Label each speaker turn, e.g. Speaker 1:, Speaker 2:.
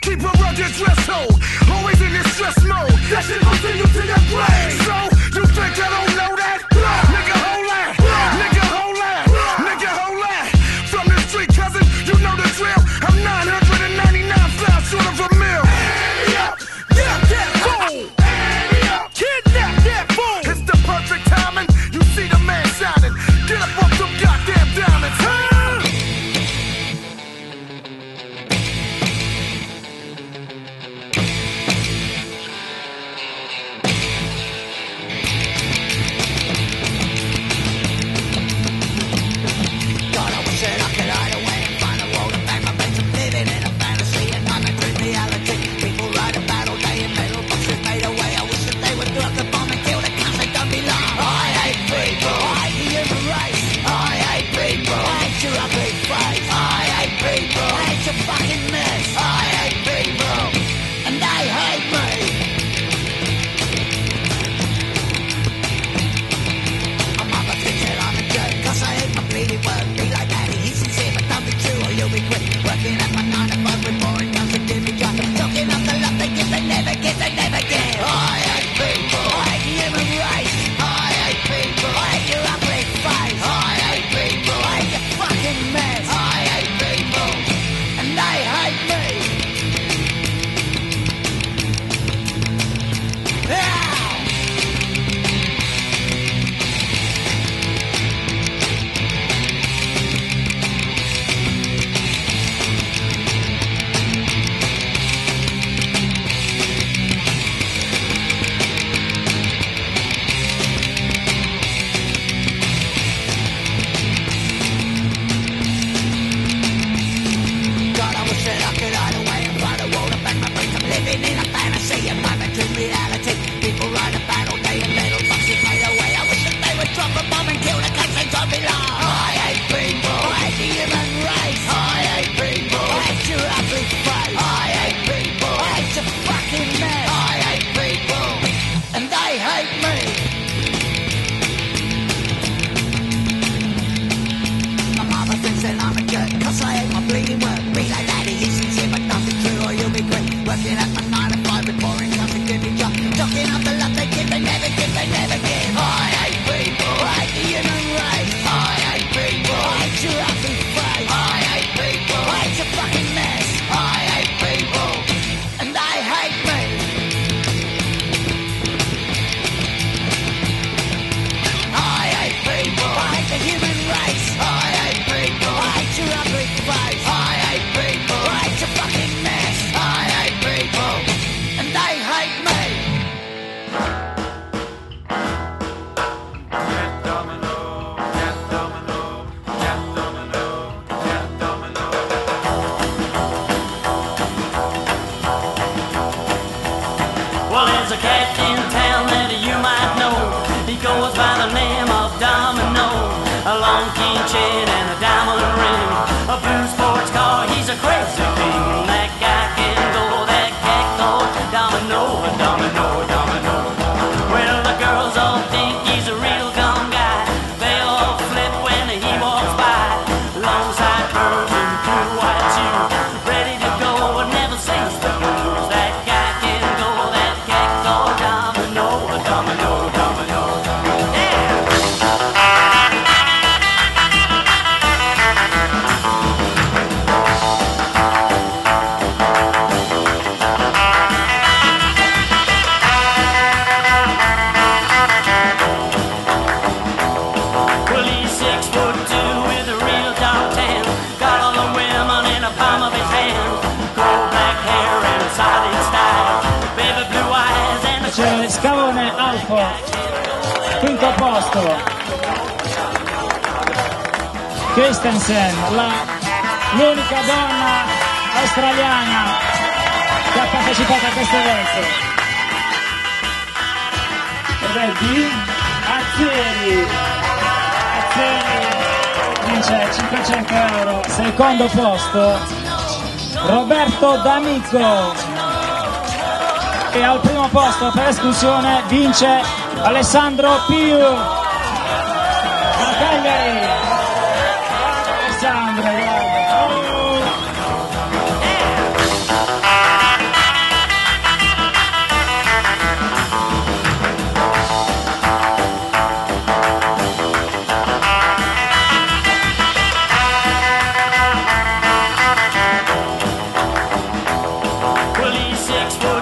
Speaker 1: keep a rugged dress code. Always in this stress mode. That shit gon' send you to your grave. So, you think I don't know that? Nigga, hold that. Nigga, hold that. Nigga, hold that. From the street, cousin, you know the drill. I'm 999 flies short of a mill. Yeah, that fool. Kidnap that fool. It's the perfect timing. You see the man shining. Get up off them goddamn diamonds, huh?
Speaker 2: Scavone Alfo, quinto posto. Christensen, l'unica donna australiana che ha partecipato a questo evento. Reddy Azzieri vince 500 euro. Secondo posto Roberto D'Amico. E al primo posto per esclusione vince Alessandro Piu da Cagliari. Alessandro, guarda.
Speaker 3: 6'4".